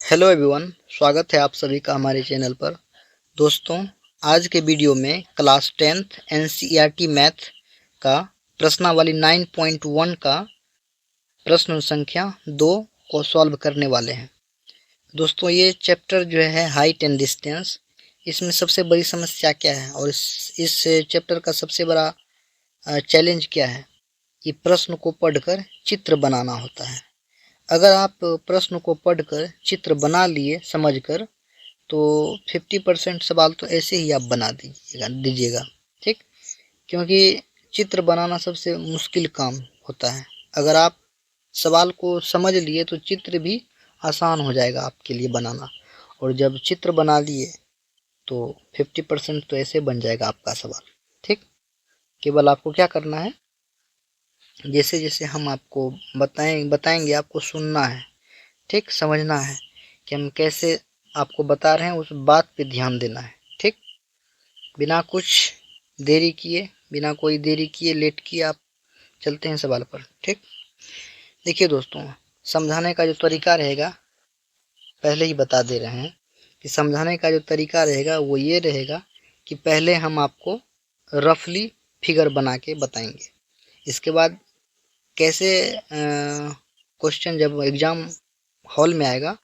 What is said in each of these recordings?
Hello everyone, स्वागत है आप सभी का हमारे चैनल पर। दोस्तों, आज के वीडियो में क्लास 10th एनसीईआरटी मैथ का प्रश्नावली 9.1 का प्रश्न संख्या 2 को सॉल्व करने वाले हैं। दोस्तों, ये चैप्टर जो है हाइट एंड डिस्टेंस, इसमें सबसे बड़ी समस्या क्या है और इस चैप्टर का सबसे बड़ा चैलेंज क्या है कि प्रश्न को पढ़कर चित्र बनाना होता है। अगर आप प्रश्न को पढ़कर चित्र बना लिए समझकर, तो 50% सवाल तो ऐसे ही आप बना दीजिएगा। ठीक, क्योंकि चित्र बनाना सबसे मुश्किल काम होता है। अगर आप सवाल को समझ लिए तो चित्र भी आसान हो जाएगा आपके लिए बनाना, और जब चित्र बना लिए तो 50% तो ऐसे बन जाएगा आपका सवाल। ठीक, केवल आपको क्या करना है, जैसे जैसे हम आपको बताएंगे आपको सुनना है। ठीक, समझना है कि हम कैसे आपको बता रहे हैं, उस बात पे ध्यान देना है। ठीक, बिना कोई देरी किए लेट किए आप चलते हैं सवाल पर। ठीक, देखिए दोस्तों, समझाने का जो तरीका रहेगा, पहले ही बता दे रहे हैं कि समझाने का जो तरीका रहेगा वो ये रहेगा कि पहले हम आपको रफली फिगर बना के बताएंगे। इसके बाद कैसे क्वेश्चन जब एग्ज़ाम हॉल में आएगा,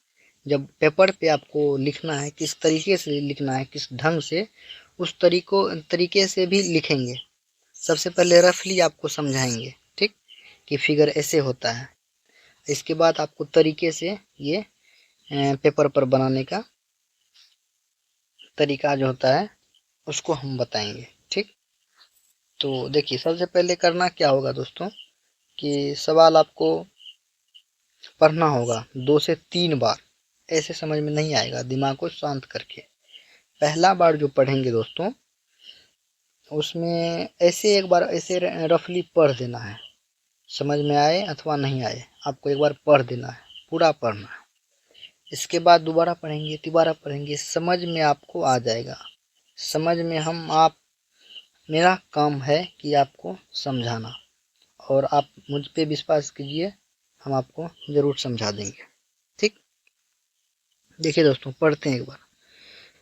जब पेपर पे आपको लिखना है, किस तरीके से लिखना है, किस ढंग से, उस तरीके से भी लिखेंगे। सबसे पहले रफली आपको समझाएंगे। ठीक, कि फिगर ऐसे होता है। इसके बाद आपको तरीके से ये पेपर पर बनाने का तरीका जो होता है उसको हम बताएंगे। ठीक, तो देखिए, सबसे पहले करना क्या होगा दोस्तों कि सवाल आपको पढ़ना होगा 2 से 3 बार। ऐसे समझ में नहीं आएगा, दिमाग को शांत करके पहला बार जो पढ़ेंगे दोस्तों, उसमें ऐसे एक बार ऐसे रफली पढ़ देना है। समझ में आए अथवा नहीं आए, आपको एक बार पढ़ देना है, पूरा पढ़ना है। इसके बाद दोबारा पढ़ेंगे, तिबारा पढ़ेंगे, समझ में आपको आ जाएगा। समझ में मेरा काम है कि आपको समझाना, और आप मुझ पे विश्वास कीजिए, हम आपको ज़रूर समझा देंगे। ठीक, देखिए दोस्तों, पढ़ते हैं एक बार।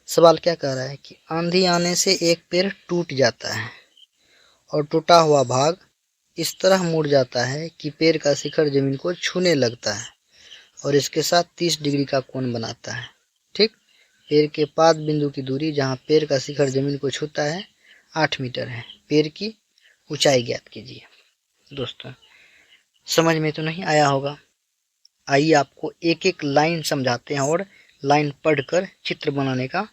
सवाल क्या कह रहा है कि आंधी आने से एक पेड़ टूट जाता है और टूटा हुआ भाग इस तरह मुड़ जाता है कि पेड़ का शिखर जमीन को छूने लगता है और इसके साथ 30 डिग्री का कोण बनाता है। ठीक, पेड़ के पाद बिंदु की दूरी जहां पेड़ का शिखर जमीन को छूता है 8 मीटर है। पेड़ की ऊंचाई ज्ञात कीजिए। दोस्तों, समझ में तो नहीं आया होगा। आइए आपको एक एक लाइन समझाते हैं और लाइन पढ़कर चित्र बनाने का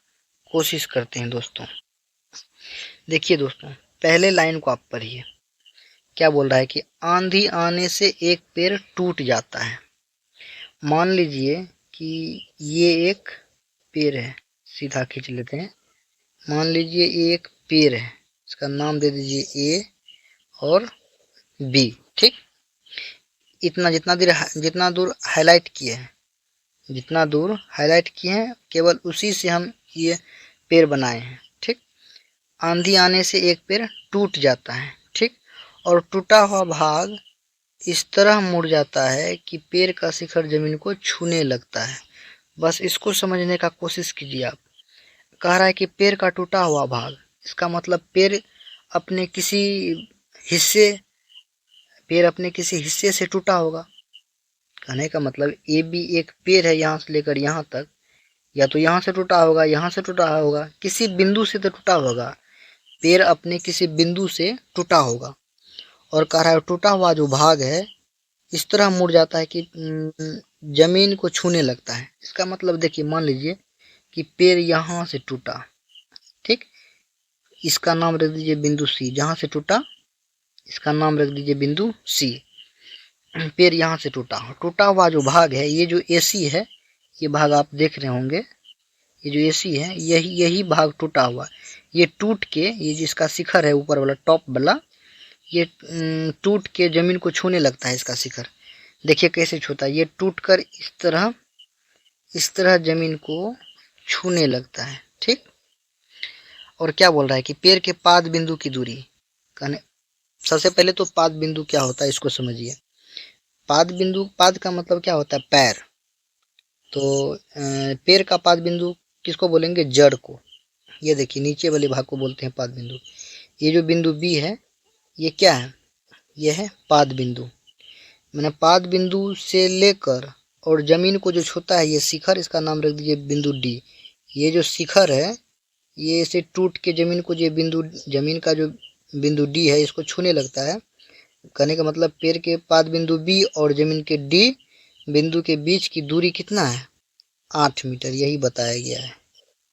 कोशिश करते हैं। दोस्तों, देखिए दोस्तों, पहले लाइन को आप पढ़िए। क्या बोल रहा है कि आंधी आने से एक पेड़ टूट जाता है। मान लीजिए कि ये एक पेड़ है, सीधा खींच लेते हैं। मान लीजिए ये एक पेड़ है, इसका नाम दे दीजिए ए और बी। ठीक, इतना जितना दूर हाईलाइट किए हैं, केवल उसी से हम ये पेड़ बनाए हैं। ठीक, आंधी आने से एक पेड़ टूट जाता है। ठीक, और टूटा हुआ भाग इस तरह मुड़ जाता है कि पेड़ का शिखर जमीन को छूने लगता है। बस इसको समझने का कोशिश कीजिए आप। कह रहा है कि पेड़ का टूटा हुआ भाग, इसका मतलब हिस्से अपने किसी हिस्से से टूटा होगा। कहने का मतलब ए बी एक पेड़ है, यहाँ से लेकर यहाँ तक, या तो यहाँ से टूटा होगा, यहाँ से टूटा होगा, किसी बिंदु से तो टूटा होगा। पेड़ अपने किसी बिंदु से टूटा होगा, और कह रहा है टूटा हुआ जो भाग है इस तरह मुड़ जाता है कि जमीन को छूने लगता है। इसका मतलब देखिए, मान लीजिए कि पेड़ यहाँ से टूटा। ठीक, इसका नाम रख दीजिए बिंदु सी, जहाँ से टूटा इसका नाम रख दीजिए बिंदु सी। पेड़ यहाँ से टूटा हुआ जो भाग है, ये जो एसी है, ये भाग आप देख रहे होंगे, ये जो एसी है यही भाग टूटा हुआ। ये टूट के, ये जिसका शिखर है ऊपर वाला टॉप वाला, ये टूट के जमीन को छूने लगता है। इसका शिखर देखिए कैसे छूता है, ये टूट कर इस तरह जमीन को छूने लगता है। ठीक, और क्या बोल रहा है कि पेड़ के पाद बिंदु की दूरी। कहने सबसे पहले तो पाद बिंदु क्या होता है इसको समझिए। पाद का मतलब क्या होता है, पैर। तो पैर का पाद बिंदु किसको बोलेंगे? जड़ को। ये देखिए नीचे वाले भाग को बोलते हैं पाद बिंदु। ये जो बिंदु बी है ये क्या है? ये है पाद बिंदु। मैंने पाद बिंदु से लेकर और जमीन को जो छूता है ये शिखर, इसका नाम रख दीजिए बिंदु डी। ये जो शिखर है ये इसे टूट के जमीन को, जो बिंदु जमीन का जो बिंदु डी है इसको छूने लगता है। कहने का मतलब पैर के पाद बिंदु बी और जमीन के डी बिंदु के बीच की दूरी कितना है? 8 मीटर, यही बताया गया है।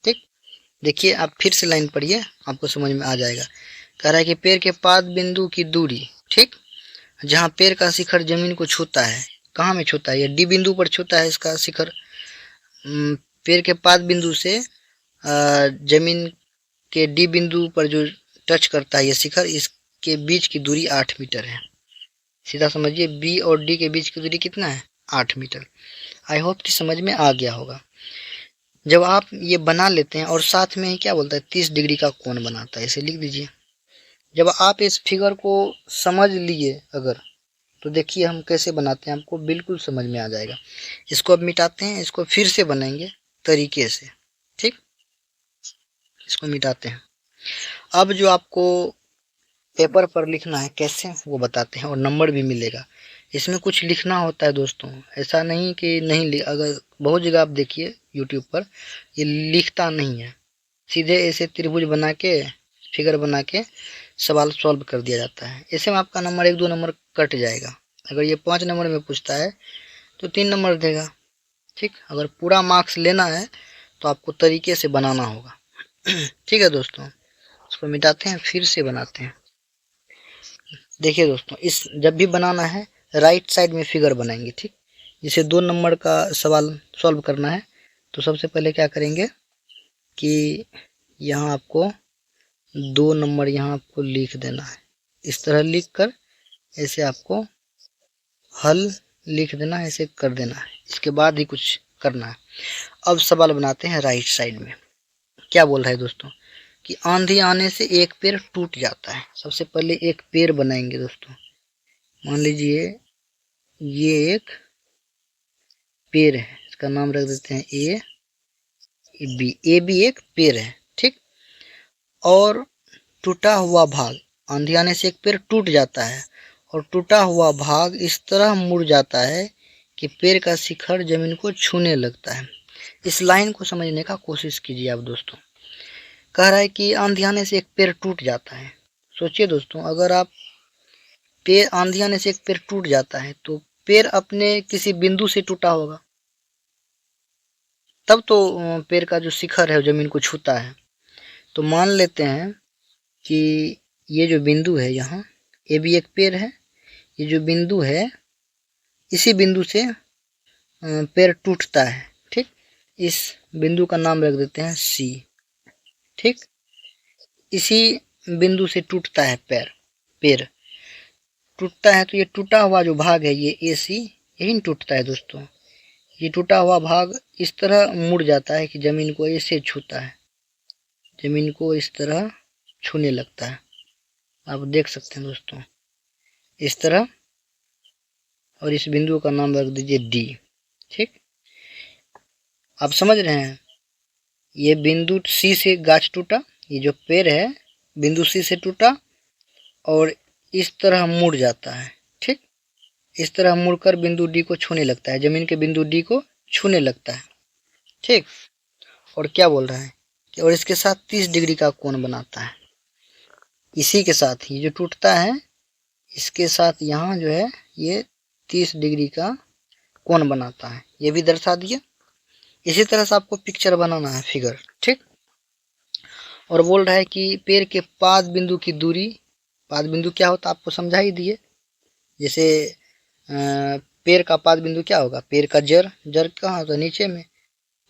ठीक, देखिए आप फिर से लाइन पढ़िए, आपको समझ में आ जाएगा। कह रहा है कि पैर के पाद बिंदु की दूरी, ठीक, जहाँ पैर का शिखर जमीन को छूता है, कहाँ में छूता है? ये डी बिंदु पर छूता है इसका शिखर। पैर के पाद बिंदु से जमीन के डी बिंदु पर जो टच करता है ये शिखर, इसके बीच की दूरी 8 मीटर है। सीधा समझिए, बी और डी के बीच की दूरी कितना है? 8 मीटर। आई होप कि समझ में आ गया होगा। जब आप ये बना लेते हैं और साथ में ही क्या बोलता है? 30 डिग्री का कोण बनाता है, इसे लिख दीजिए। जब आप इस फिगर को समझ लिए अगर, तो देखिए हम कैसे बनाते हैं, आपको बिल्कुल समझ में आ जाएगा। इसको अब मिटाते हैं, इसको फिर से बनाएंगे तरीके से। ठीक, इसको मिटाते हैं। अब जो आपको पेपर पर लिखना है कैसे वो बताते हैं, और नंबर भी मिलेगा। इसमें कुछ लिखना होता है दोस्तों, ऐसा नहीं कि नहीं अगर बहुत जगह आप देखिए यूट्यूब पर ये लिखता नहीं है, सीधे ऐसे त्रिभुज बना के फिगर बना के सवाल सॉल्व कर दिया जाता है। ऐसे में आपका नंबर 1-2 नंबर कट जाएगा। अगर ये 5 नंबर में पूछता है तो 3 नंबर देगा। ठीक, अगर पूरा मार्क्स लेना है तो आपको तरीके से बनाना होगा। ठीक है दोस्तों, इसको मिटाते हैं फिर से बनाते हैं। देखिए दोस्तों, इस जब भी बनाना है राइट साइड में फिगर बनाएंगे। ठीक, जिसे 2 नंबर का सवाल सॉल्व करना है तो सबसे पहले क्या करेंगे कि यहाँ आपको 2 नंबर यहाँ आपको लिख देना है। इस तरह लिख कर ऐसे आपको हल लिख देना है, ऐसे कर देना है। इसके बाद ही कुछ करना है। अब सवाल बनाते हैं राइट साइड में। क्या बोल रहा है दोस्तों कि आंधी आने से एक पेड़ टूट जाता है। सबसे पहले एक पेड़ बनाएंगे दोस्तों। मान लीजिए ये एक पेड़ है, इसका नाम रख देते हैं ए बी। ए बी एक पेड़ है। ठीक, और टूटा हुआ भाग, आंधी आने से एक पेड़ टूट जाता है और टूटा हुआ भाग इस तरह मुड़ जाता है कि पेड़ का शिखर जमीन को छूने लगता है। इस लाइन को समझने का कोशिश कीजिए आप दोस्तों। कह रहा है कि आंधी आने से एक पेड़ टूट जाता है। सोचिए दोस्तों, अगर आप पेड़, आंधी आने से एक पेड़ टूट जाता है तो पेड़ अपने किसी बिंदु से टूटा होगा, तब तो पेड़ का जो शिखर है जमीन को छूता है। तो मान लेते हैं कि ये जो बिंदु है यहाँ, ये भी एक पेड़ है, ये जो बिंदु है इसी बिंदु से पेड़ टूटता है। ठीक, इस बिंदु का नाम रख देते हैं सी। ठीक, इसी बिंदु से टूटता है पेड़ टूटता है। तो ये टूटा हुआ जो भाग है ये ए सी, यही टूटता है दोस्तों। ये टूटा हुआ भाग इस तरह मुड़ जाता है कि जमीन को ऐसे छूता है, जमीन को इस तरह छूने लगता है। आप देख सकते हैं दोस्तों इस तरह, और इस बिंदु का नाम रख दीजिए डी। ठीक, आप समझ रहे हैं, ये बिंदु सी से गाछ टूटा, ये जो पेड़ है बिंदु सी से टूटा और इस तरह मुड़ जाता है। ठीक, इस तरह मुड़कर बिंदु डी को छूने लगता है, जमीन के बिंदु डी को छूने लगता है। ठीक, और क्या बोल रहा है कि और इसके साथ 30 डिग्री का कोण बनाता है। इसी के साथ ही जो टूटता है इसके साथ यहाँ जो है ये 30 डिग्री का कोण बनाता है, ये भी दर्शा दिया। इसी तरह से आपको पिक्चर बनाना है, फिगर। ठीक, और बोल रहा है कि पेड़ के पाद बिंदु की दूरी, पाद बिंदु क्या होता है आपको समझा ही दिए। जैसे पेड़ का पाद बिंदु क्या होगा? पेड़ का जड़ कहाँ होता है? नीचे में।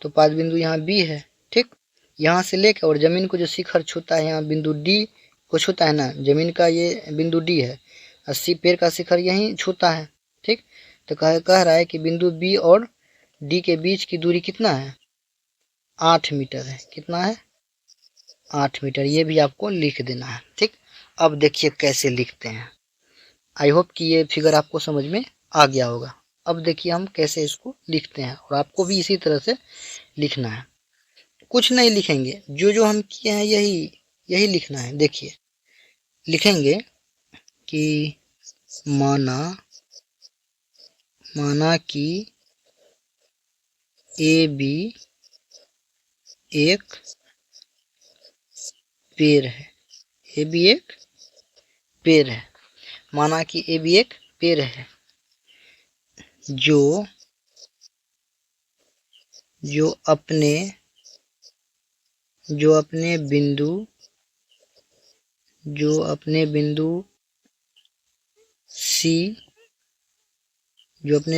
तो पाद बिंदु यहाँ बी है। ठीक, यहाँ से लेकर और जमीन को जो शिखर छूता है यहाँ बिंदु डी को छूता है ना, जमीन का ये बिंदु डी है, पेड़ का शिखर यहीं छूता है। ठीक, तो कह रहा है कि बिंदु बी और डी के बीच की दूरी कितना है? 8 मीटर है। कितना है? 8 मीटर। ये भी आपको लिख देना है। ठीक, अब देखिए कैसे लिखते हैं। आई होप कि ये फिगर आपको समझ में आ गया होगा। अब देखिए हम कैसे इसको लिखते हैं, और आपको भी इसी तरह से लिखना है। कुछ नहीं लिखेंगे, जो जो हम किए हैं यही यही लिखना है। देखिए लिखेंगे कि माना कि ए बी एक पेड़ है। ए बी एक पेड़ है। माना कि ए बी एक पेड़ है जो जो अपने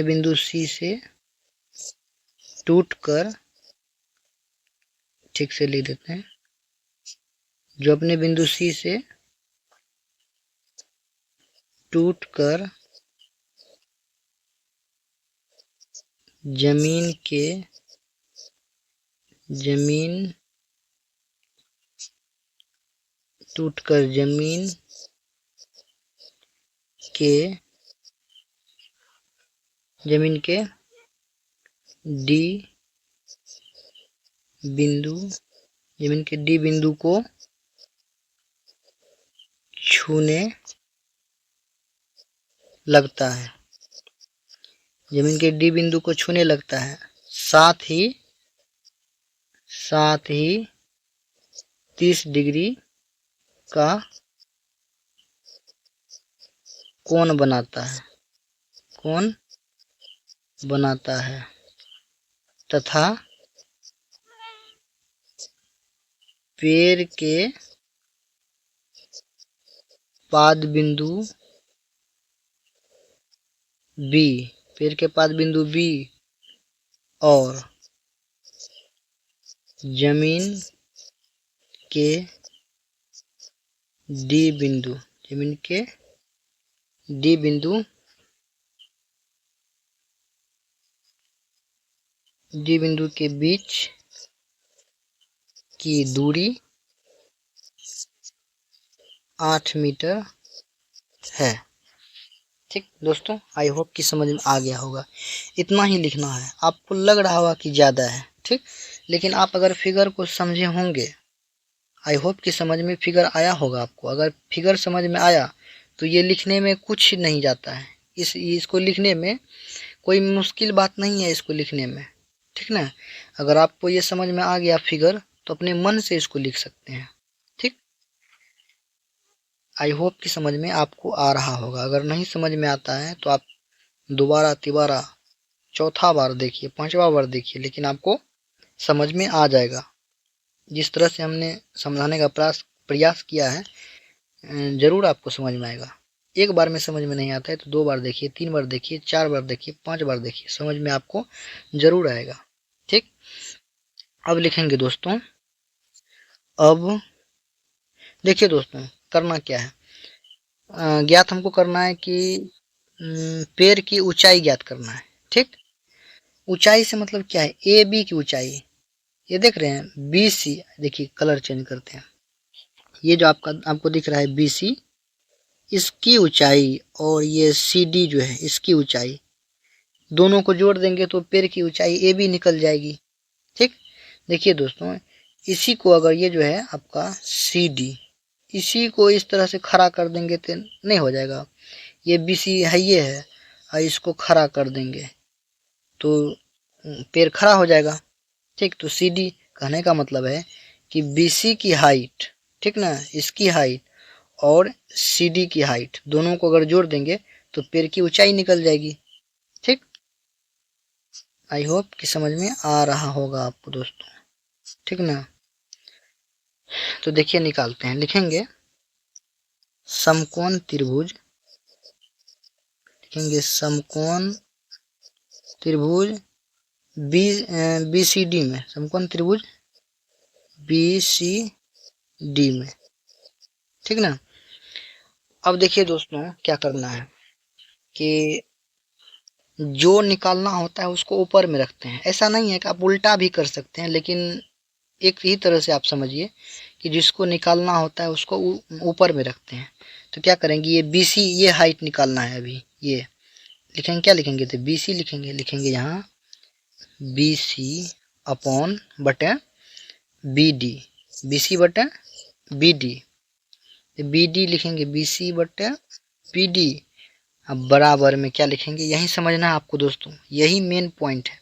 बिंदु सी से टूटकर, ठीक से लिख देते हैं, जो अपने बिंदु सी से टूटकर जमीन के डी बिंदु को छूने लगता है। जमीन के डी बिंदु को छूने लगता है, साथ ही 30 डिग्री का कोण बनाता है तथा पेड़ के पाद बिंदु बी और जमीन के डी बिंदु के बीच की दूरी 8 मीटर है। ठीक दोस्तों, आई होप कि समझ में आ गया होगा। इतना ही लिखना है। आपको लग रहा होगा कि ज़्यादा है, ठीक, लेकिन आप अगर फिगर को समझे होंगे, आई होप कि समझ में फिगर आया होगा आपको। अगर फिगर समझ में आया तो ये लिखने में कुछ नहीं जाता है। इसको लिखने में कोई मुश्किल बात नहीं है, इसको लिखने में, ठीक ना। अगर आपको ये समझ में आ गया फिगर, तो अपने मन से इसको लिख सकते हैं। ठीक, आई होप कि समझ में आपको आ रहा होगा। अगर नहीं समझ में आता है तो आप दोबारा, तिबारा, चौथा बार देखिए, 5वां बार देखिए, लेकिन आपको समझ में आ जाएगा। जिस तरह से हमने समझाने का प्रयास किया है, जरूर आपको समझ में आएगा। एक बार में समझ में नहीं आता है तो 2 बार देखिए, 3 बार देखिए, 4 बार देखिए, 5 बार देखिए, समझ में आपको जरूर आएगा। ठीक, अब लिखेंगे दोस्तों। अब देखिए दोस्तों, करना क्या है, ज्ञात हमको करना है कि पेड़ की ऊंचाई ज्ञात करना है। ठीक, ऊंचाई से मतलब क्या है, ए बी की ऊंचाई, ये देख रहे हैं बी सी, देखिए कलर चेंज करते हैं, ये जो आपको दिख रहा है बी सी, इसकी ऊंचाई और ये सी डी जो है इसकी ऊंचाई, दोनों को जोड़ देंगे तो पेड़ की ऊंचाई ए बी निकल जाएगी। ठीक, देखिए दोस्तों, इसी को अगर ये जो है आपका सी डी, इसी को इस तरह से खड़ा कर देंगे तो नहीं हो जाएगा। ये बी सी है, ये है, और इसको खड़ा कर देंगे तो पेड़ खड़ा हो जाएगा। ठीक, तो सी डी कहने का मतलब है कि बी सी की हाइट, ठीक ना, इसकी हाइट और सी डी की हाइट, दोनों को अगर जोड़ देंगे तो पेड़ की ऊंचाई निकल जाएगी। ठीक, आई होप कि समझ में आ रहा होगा आपको दोस्तों, ठीक ना। तो देखिए निकालते हैं, लिखेंगे समकोण त्रिभुज, लिखेंगे समकोण त्रिभुज बी सी डी में, समकोण त्रिभुज बी सी डी में, ठीक ना। अब देखिए दोस्तों क्या करना है कि जो निकालना होता है उसको ऊपर में रखते हैं। ऐसा नहीं है कि आप उल्टा भी कर सकते हैं, लेकिन एक ही तरह से आप समझिए कि जिसको निकालना होता है उसको ऊपर में रखते हैं। तो क्या करेंगे, ये BC, ये हाइट निकालना है अभी, ये लिखेंगे, क्या लिखेंगे, तो BC लिखेंगे। लिखेंगे यहाँ BC अपॉन बटे BD, BC बटे BD, BD लिखेंगे BC बटे BD। अब बराबर में क्या लिखेंगे, यही समझना है आपको दोस्तों, यही मेन पॉइंट है,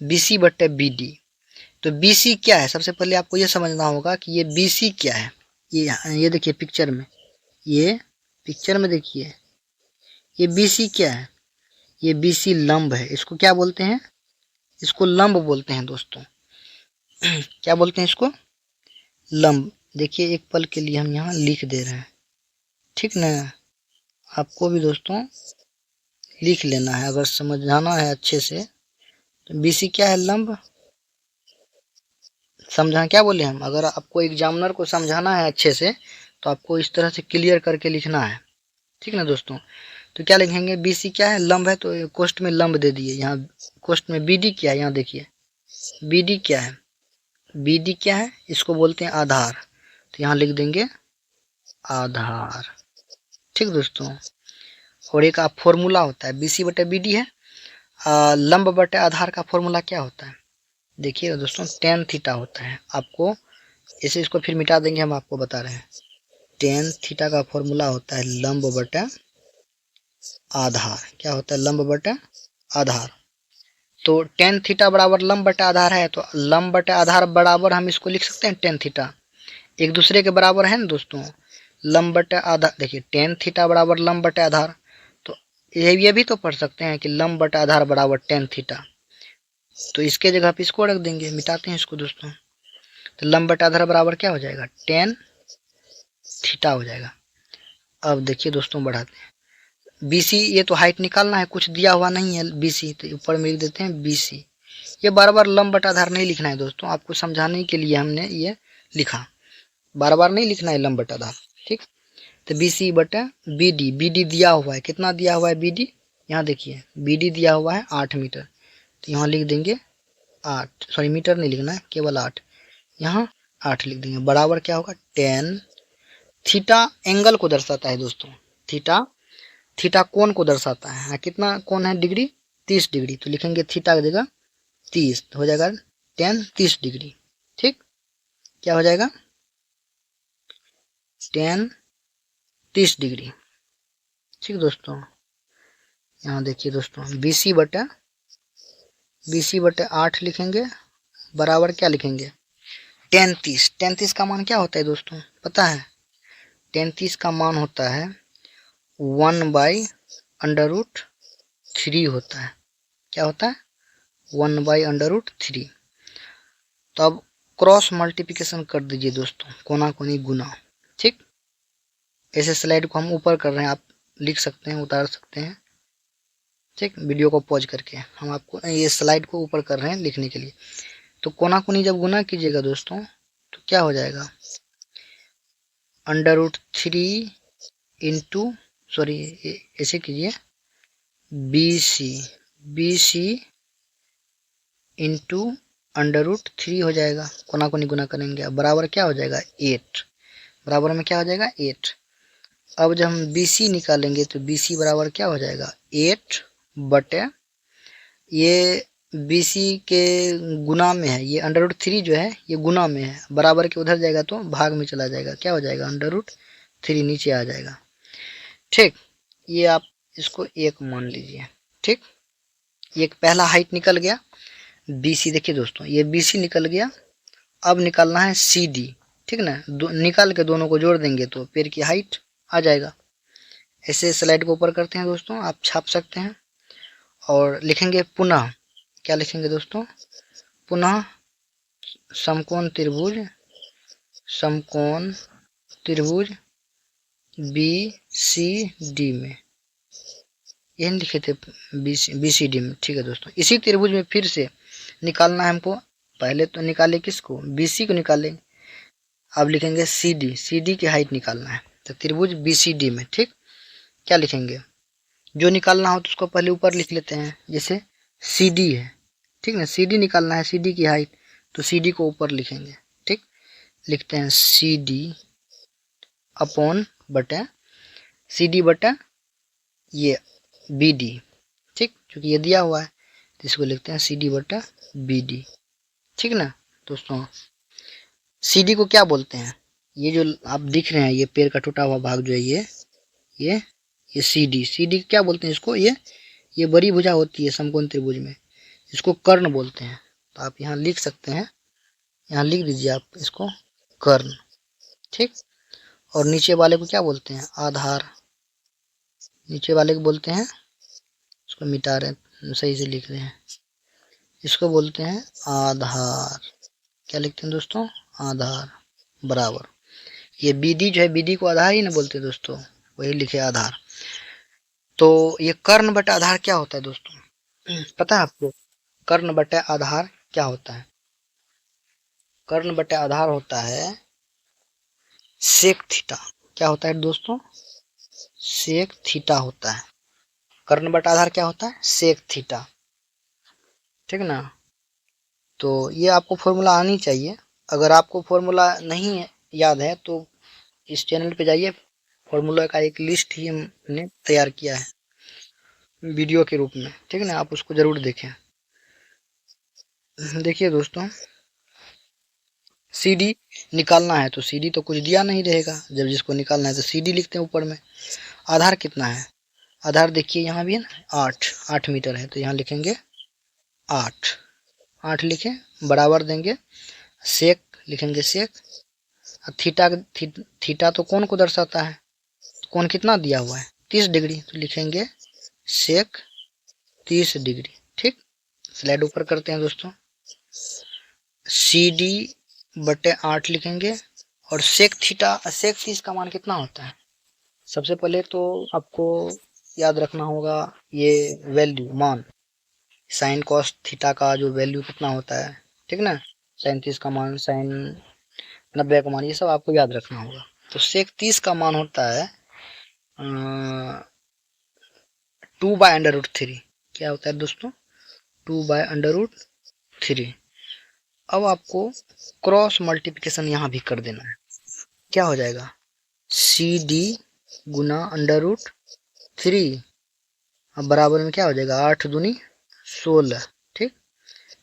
BC बटे BD। तो BC क्या है, सबसे पहले आपको ये समझना होगा कि ये BC क्या है। ये देखिए पिक्चर में, ये पिक्चर में देखिए, ये BC क्या है, ये BC लंब है। इसको क्या बोलते हैं, इसको लंब बोलते हैं दोस्तों। क्या बोलते हैं इसको, लंब। देखिए एक पल के लिए हम यहाँ लिख दे रहे हैं, ठीक ना। आपको भी दोस्तों लिख लेना है, अगर समझाना है अच्छे से। तो BC क्या है, लंब। समझा, क्या बोले हम, अगर आपको एग्जामिनर को समझाना है अच्छे से तो आपको इस तरह से क्लियर करके लिखना है, ठीक ना दोस्तों। तो क्या लिखेंगे, BC क्या है, लंब है, तो कोष्ट में लंब दे दिए। यहाँ कोष्ट में BD क्या है, यहाँ देखिए BD क्या है, BD क्या है, इसको बोलते हैं आधार, तो यहाँ लिख देंगे आधार, ठीक दोस्तों। और एक आप फॉर्मूला होता है, BC बटे BD है, लंब बटे आधार का फॉर्मूला क्या होता है, देखिए दोस्तों tan थीटा होता है। आपको ऐसे इसको फिर मिटा देंगे, हम आपको बता रहे हैं। tan थीटा का फॉर्मूला होता है लंब बटे आधार। क्या होता है, लंब बटे आधार। तो tan थीटा बराबर लंब बटे आधार है, तो लंब बटे आधार बराबर हम इसको लिख सकते हैं tan थीटा, एक दूसरे के बराबर है ना दोस्तों। लंब बटे आधार, देखिए tan थीटा बराबर लंब बटे आधार, तो ये भी तो पढ़ सकते हैं कि लंब बटे आधार बराबर tan थीटा। तो इसके जगह पे इसको रख देंगे, मिटाते हैं इसको दोस्तों। तो लंब बटे आधार बराबर क्या हो जाएगा, tan थीटा हो जाएगा। अब देखिए दोस्तों बढ़ाते हैं, BC ये तो हाइट निकालना है, कुछ दिया हुआ नहीं है BC, तो ऊपर में लिख देते हैं BC। ये बार बार लंब बटा आधार नहीं लिखना है दोस्तों, आपको समझाने के लिए हमने ये लिखा, बार बार नहीं लिखना है लंब बटा आधार, ठीक। तो BC बटा BD, BD दिया हुआ है, कितना दिया हुआ है BD, यहाँ देखिए BD दिया हुआ है 8 मीटर, तो यहाँ लिख देंगे 8, सॉरी मीटर नहीं लिखना है, केवल 8, यहाँ 8 लिख देंगे। बराबर क्या होगा, tan थीटा एंगल को दर्शाता है दोस्तों, थीटा, थीटा कोण को दर्शाता है। कितना कोण है, डिग्री, 30 डिग्री, तो लिखेंगे थीटा की जगह 30, तो हो जाएगा tan 30 डिग्री, ठीक। क्या हो जाएगा, tan 30 डिग्री, ठीक दोस्तों। यहाँ देखिए दोस्तों BC बटे 8 लिखेंगे, बराबर क्या लिखेंगे, tan 30। tan 30 का मान क्या होता है दोस्तों, पता है, tan 30 का मान होता है 1/√3 होता है। क्या होता है, 1/√3। तो अब क्रॉस मल्टीप्लिकेशन कर दीजिए दोस्तों, कोना कोनी गुना, ठीक। ऐसे स्लाइड को हम ऊपर कर रहे हैं, आप लिख सकते हैं, उतार सकते हैं, ठीक। वीडियो को पॉज करके हम आपको ये स्लाइड को ऊपर कर रहे हैं लिखने के लिए। तो कोना कोनी जब गुना कीजिएगा दोस्तों, तो क्या हो जाएगा, √3 इंटू, सॉरी ऐसे कीजिए, BC इंटू √3 हो जाएगा, कोना कोनी गुना करेंगे, बराबर क्या हो जाएगा 8, बराबर में क्या हो जाएगा 8। अब जब हम BC निकालेंगे तो BC बराबर क्या हो जाएगा 8 बटे, ये BC के गुना में है, ये √3 जो है ये गुना में है, बराबर के उधर जाएगा तो भाग में चला जाएगा, क्या हो जाएगा √3 नीचे आ जाएगा, ठीक। ये आप इसको 1 मान लीजिए, ठीक। ये पहला हाइट निकल गया BC, देखिए दोस्तों ये BC निकल गया। अब निकालना है CD, ठीक ना, निकाल के दोनों को जोड़ देंगे तो पेड़ की हाइट आ जाएगा। ऐसे स्लाइड को ऊपर करते हैं दोस्तों, आप छाप सकते हैं और लिखेंगे पुनः, क्या लिखेंगे दोस्तों, पुनः समकोण त्रिभुज BCD में, यही लिखे थे BCD में, ठीक है दोस्तों। इसी त्रिभुज में फिर से निकालना है हमको, पहले तो निकाले किसको, BC को निकालें, अब लिखेंगे CD की हाइट निकालना है, तो त्रिभुज BCD में, ठीक। क्या लिखेंगे, जो निकालना हो तो उसको पहले ऊपर लिख लेते हैं, जैसे CD है, ठीक ना, CD निकालना है, CD की हाइट, तो CD को ऊपर लिखेंगे, ठीक। लिखते हैं CD अपॉन बटे CD बटे ये BD, ठीक, क्योंकि ये दिया हुआ है तो इसको लिखते हैं CD/BD। ठीक ना दोस्तों, CD को क्या बोलते हैं? ये जो आप दिख रहे हैं ये पेड़ का टूटा हुआ भाग जो है ये ये CD क्या बोलते हैं इसको? ये बड़ी भुजा होती है समकोण त्रिभुज में, इसको कर्ण बोलते हैं। तो आप यहाँ लिख सकते हैं, यहाँ लिख दीजिए आप इसको कर्ण। ठीक, और नीचे वाले को क्या बोलते हैं? आधार। नीचे वाले को बोलते हैं, इसको मिटा रहे हैं, सही से लिख रहे हैं, इसको बोलते हैं आधार। क्या लिखते हैं दोस्तों? आधार बराबर। ये BD जो है, BD को आधार ही ना बोलते दोस्तों, वही लिखे आधार। तो ये कर्ण बटा आधार क्या होता है दोस्तों? पता है आपको कर्ण बटा आधार क्या होता है? कर्ण बटा आधार होता है सेक थीटा। क्या होता है दोस्तों? सेक थीटा होता है। कर्ण बटा आधार क्या होता है? Sec theta. ठीक ना, तो ये आपको फॉर्मूला आनी चाहिए। अगर आपको फॉर्मूला नहीं याद है तो इस चैनल पे जाइए, फॉर्मूला का एक लिस्ट ही हमने तैयार किया है वीडियो के रूप में। ठीक है ना, आप उसको जरूर देखें। देखिए दोस्तों, CD निकालना है तो CD तो कुछ दिया नहीं रहेगा, जब जिसको निकालना है तो CD लिखते हैं ऊपर में। आधार कितना है? आधार देखिए यहाँ भी है ना, 8 मीटर है, तो यहाँ लिखेंगे 8 लिखें, बराबर देंगे सेक, लिखेंगे सेक। थीटा तो कोण को दर्शाता है, कोण कितना दिया हुआ है? 30 डिग्री, तो लिखेंगे सेक 30 डिग्री। ठीक, स्लाइड ऊपर करते हैं दोस्तों। CD/8 लिखेंगे, और सेक 30 का मान कितना होता है? सबसे पहले तो आपको याद रखना होगा ये वैल्यू, मान, साइन कॉस थीटा का जो वैल्यू कितना होता है। ठीक ना, साइन 30 का मान, साइन 90 का मान, ये सब आपको याद रखना होगा। तो सेक 30 का मान होता है 2/√3। क्या होता है दोस्तों? 2/√3। अब आपको क्रॉस मल्टीप्लिकेशन यहाँ भी कर देना है। क्या हो जाएगा? CD गुना √3, अब बराबर में क्या हो जाएगा? 8 दूनी 16। ठीक,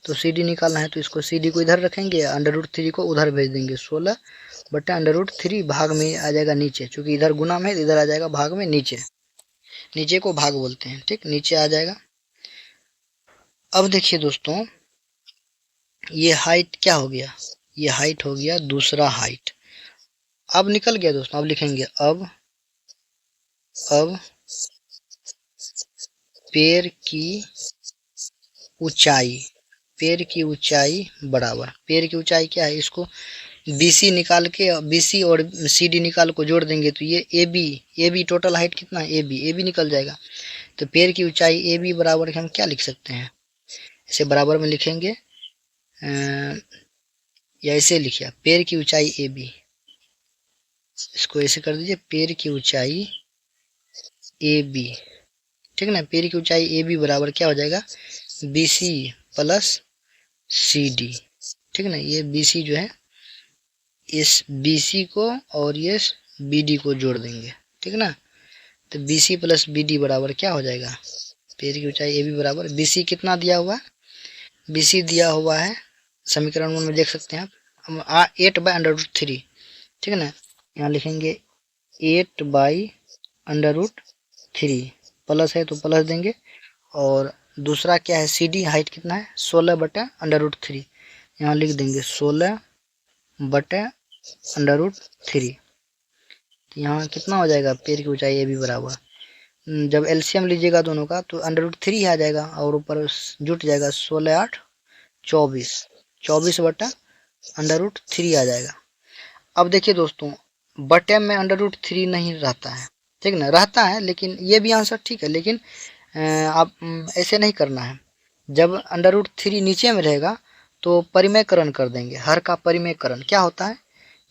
तो CD निकालना है तो इसको CD को इधर रखेंगे, √3 को उधर भेज देंगे, 16/√3 भाग में आ जाएगा नीचे, क्योंकि इधर गुना में, इधर आ जाएगा भाग में, नीचे को भाग बोलते हैं। ठीक, नीचे आ जाएगा। अब देखिए दोस्तों, ये हाइट क्या हो गया? ये हाइट हो गया दूसरा हाइट। अब निकल गया दोस्तों, अब लिखेंगे अब पेड़ की ऊंचाई बराबर, पेड़ की ऊंचाई क्या है? इसको BC निकाल के, BC और CD निकाल को जोड़ देंगे तो ये AB टोटल हाइट कितना है? AB निकल जाएगा। तो पेड़ की ऊंचाई AB बराबर हम क्या लिख सकते हैं? इसे बराबर में लिखेंगे, या ऐसे लिखिए, पेड़ की ऊंचाई AB, इसको ऐसे कर दीजिए, पेड़ की ऊंचाई AB। ठीक ना, पेड़ की ऊंचाई AB बराबर क्या हो जाएगा? BC plus CD। ठीक ना, ये BC जो है, इस BC को और ये BD को जोड़ देंगे। ठीक ना, तो BC प्लस BD बराबर क्या हो जाएगा? पेड़ की ऊंचाई AB बराबर, BC कितना दिया हुआ है? BC दिया हुआ है समीकरण 1 में, देख सकते हैं आप, 8/√3। ठीक है ना, यहाँ लिखेंगे 8/√3, प्लस है तो प्लस देंगे, और दूसरा क्या है? CD हाइट कितना है? 16/√3, यहाँ लिख देंगे 16/√3। यहाँ कितना हो जाएगा? पेड़ की ऊंचाई AB बराबर, जब LCM लीजिएगा दोनों का तो √3 ही आ जाएगा, और ऊपर जुट जाएगा 16 8 24, 24/√3 आ जाएगा। अब देखिए दोस्तों, बटे में √3 नहीं रहता है। ठीक ना, रहता है, लेकिन ये भी आंसर ठीक है, लेकिन आप ऐसे नहीं करना है। जब √3 नीचे में रहेगा तो परिमेयकरण कर देंगे। हर का परिमेयकरण क्या होता है?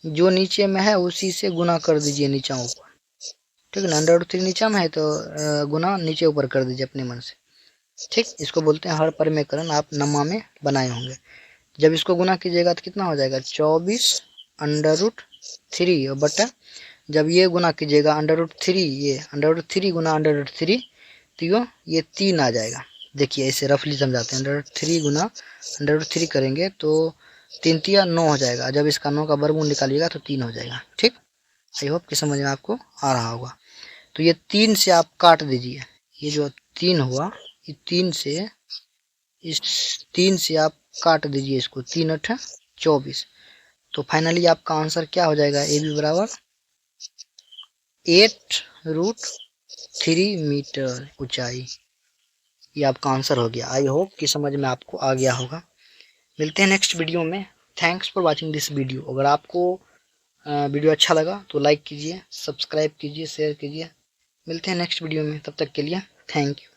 जो नीचे में है उसी से गुना कर दीजिए नीचा ऊपर। ठीक है ना, √3 नीचा में है तो गुना नीचे ऊपर कर दीजिए अपने मन से। ठीक, इसको बोलते हैं हर परिमेयकरण, आप नमा में बनाए होंगे। जब इसको गुना कीजिएगा तो कितना हो जाएगा? 24/√3, और बटा जब ये गुना कीजिएगा √3, ये √3 गुना √3 तो ये 3 आ जाएगा। देखिए ऐसे रफली समझाते हैं। 3 गुना 3 करेंगे तो 3 तिया 9 हो जाएगा। जब इसका 9 का वर्गमूल निकालिएगा तो 3 हो जाएगा। ठीक, आई होप कि समझ में आपको आ रहा होगा। तो ये 3 से आप काट दीजिए। ये जो 3 हुआ, ये 3 से, इस 3 से आप काट दीजिए इसको। 3 8 24। तो फाइनली आपका आंसर क्या हो जाएगा? ए बी बराबर 8√3 मीटर ऊंचाई। ये आपका आंसर हो गया। आई होप कि समझ में आपको आ गया होगा। मिलते हैं नेक्स्ट वीडियो में। Thanks for watching this video. अगर आपको वीडियो अच्छा लगा तो लाइक कीजिए, सब्सक्राइब कीजिए, शेयर कीजिए। मिलते हैं नेक्स्ट वीडियो में, तब तक के लिए थैंक यू।